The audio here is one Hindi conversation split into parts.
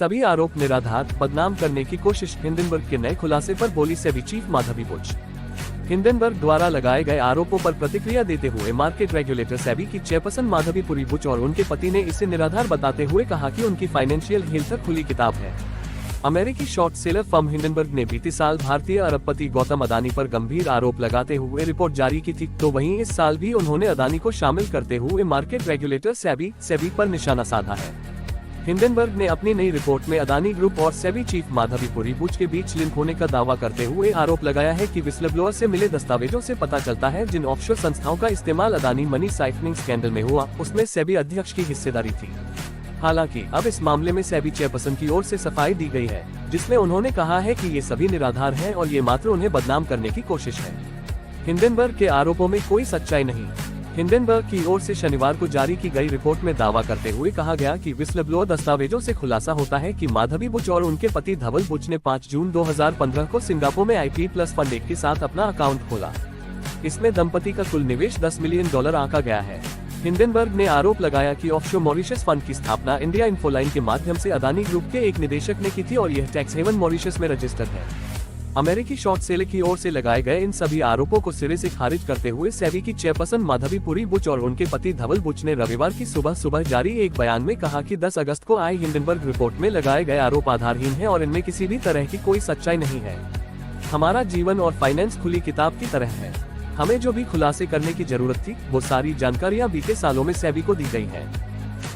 सभी आरोप निराधार, बदनाम करने की कोशिश। हिंडनबर्ग के नए खुलासे पर बोली सेबी चीफ माधवी बुच। हिंडनबर्ग द्वारा लगाए गए आरोपों पर प्रतिक्रिया देते हुए मार्केट रेगुलेटर सेबी की चेयरपर्सन माधवी पुरी बुच और उनके पति ने इसे निराधार बताते हुए कहा कि उनकी फाइनेंशियल हेल्थ खुली किताब है। अमेरिकी शॉर्ट सेलर फर्म हिंडनबर्ग ने बीते साल भारतीय अरबपति गौतम अदानी पर गंभीर आरोप लगाते हुए रिपोर्ट जारी की थी, तो वहीं इस साल भी उन्होंने अदानी को शामिल करते हुए मार्केट रेगुलेटर सेबी पर निशाना साधा है। हिंडनबर्ग ने अपनी नई रिपोर्ट में अदानी ग्रुप और सेबी चीफ माधवी पुरी बुच के बीच लिंक होने का दावा करते हुए आरोप लगाया है कि विस्लब्लोअर से मिले दस्तावेजों से पता चलता है जिन ऑफशोर संस्थाओं का इस्तेमाल अदानी मनी साइफनिंग स्कैंडल में हुआ, उसमें सेबी अध्यक्ष की हिस्सेदारी थी। हालांकि अब इस मामले में सेबी चेयरपर्सन की ओर से सफाई दी गई है, जिसमें उन्होंने कहा है कि ये सभी निराधार हैं और ये मात्र उन्हें बदनाम करने की कोशिश है। हिंडनबर्ग के आरोपों में कोई सच्चाई नहीं। हिंडनबर्ग की ओर से शनिवार को जारी की गई रिपोर्ट में दावा करते हुए कहा गया कि विस्लब्लोअर दस्तावेजों से खुलासा होता है कि माधवी बुच और उनके पति धवल बुच ने 5 जून 2015 को सिंगापुर में IP प्लस फंड 1 के साथ अपना अकाउंट खोला। इसमें दंपति का कुल निवेश $10 मिलियन आंका गया है। हिंडनबर्ग ने आरोप लगाया कि ऑफशोर मॉरिशस फंड की स्थापना इंडिया इन्फोलाइन के माध्यम से अदानी ग्रुप के एक निदेशक ने की थी और यह टैक्स हेवन मॉरिशस में रजिस्टर्ड है। अमेरिकी शॉर्ट सेलर की ओर से लगाए गए इन सभी आरोपों को सिरे से खारिज करते हुए सेबी की चेयरपर्सन माधवी पुरी बुच और उनके पति धवल बुच ने रविवार की सुबह जारी एक बयान में कहा कि 10 अगस्त को आई हिंडनबर्ग रिपोर्ट में लगाए गए आरोप आधारहीन है और इनमें किसी भी तरह की कोई सच्चाई नहीं है। हमारा जीवन और फाइनेंस खुली किताब की तरह है। हमें जो भी खुलासे करने की जरूरत थी वो सारी जानकारियां बीते सालों में सेबी को दी गई है।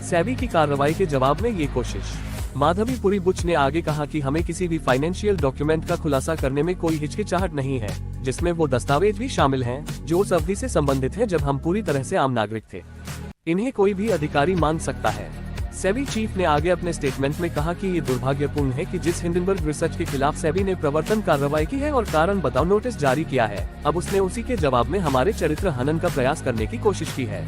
सेबी की कार्रवाई के जवाब में ये कोशिश। माधवी पुरी बुच ने आगे कहा कि हमें किसी भी फाइनेंशियल डॉक्यूमेंट का खुलासा करने में कोई हिचकिचाहट नहीं है, जिसमें वो दस्तावेज भी शामिल हैं जो उस अवधि से संबंधित है जब हम पूरी तरह से आम नागरिक थे। इन्हें कोई भी अधिकारी मान सकता है। सेबी चीफ ने आगे अपने स्टेटमेंट में कहा कि ये दुर्भाग्यपूर्ण है कि जिस हिंडनबर्ग रिसर्च के खिलाफ सेबी ने प्रवर्तन कार्रवाई की है और कारण बताओ नोटिस जारी किया है, अब उसने उसी के जवाब में हमारे चरित्र हनन का प्रयास करने की कोशिश की है।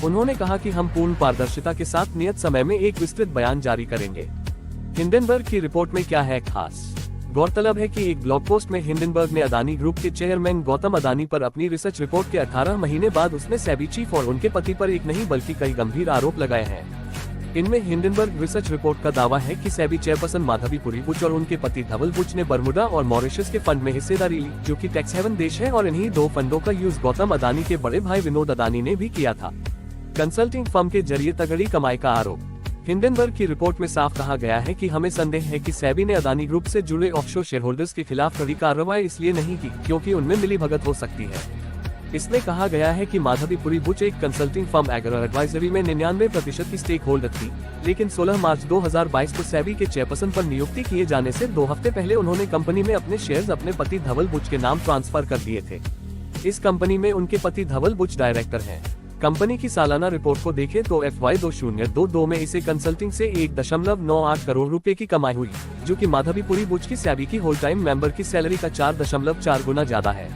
उन्होंने कहा कि हम पूर्ण पारदर्शिता के साथ नियत समय में एक विस्तृत बयान जारी करेंगे। हिंडनबर्ग की रिपोर्ट में क्या है खास? गौरतलब है कि एक ब्लॉग पोस्ट में हिंडनबर्ग ने अदानी ग्रुप के चेयरमैन गौतम अदानी पर अपनी रिसर्च रिपोर्ट के 18 महीने बाद उसने सेबी चीफ और उनके पति पर एक नहीं बल्कि कई गंभीर आरोप लगाए हैं। इनमें हिंडनबर्ग रिसर्च रिपोर्ट का दावा है कि सेबी चेयरपर्सन माधवी पुरी बुच और उनके पति धवल बुच ने बरमुडा और मॉरिशस के फंड में हिस्सेदारी ली, जो कि टैक्स हेवन देश है, और इन्हीं 2 फंडों का यूज गौतम अदानी के बड़े भाई विनोद अदानी ने भी किया था। कंसल्टिंग फर्म के जरिए तगड़ी कमाई का आरोप। हिंडनबर्ग की रिपोर्ट में साफ कहा गया है कि हमें संदेह है कि सेबी ने अदानी ग्रुप से जुड़े ऑफशोर शेयरहोल्डर्स के खिलाफ कड़ी कार्रवाई इसलिए नहीं की क्योंकि उनमें मिलीभगत हो सकती है। इसमें कहा गया है कि माधवी पुरी बुच एक कंसल्टिंग फर्म एग्रो एडवाइजरी में 99% की स्टेक होल्डर थी, लेकिन 16 मार्च 2022 को सेबी के चेयरपर्सन पर नियुक्ति किए जाने से 2 हफ्ते पहले उन्होंने कंपनी में अपने शेयर्स अपने पति धवल बुच के नाम ट्रांसफर कर दिए थे। इस कंपनी में उनके पति धवल बुच डायरेक्टर हैं। कंपनी की सालाना रिपोर्ट को देखें तो FY 2022 में इसे कंसल्टिंग से 1.98 करोड़ रुपए की कमाई हुई, जो कि माधवी पुरी बुच की सेबी की होल टाइम मेंबर की सैलरी का 4.4 गुना ज्यादा है।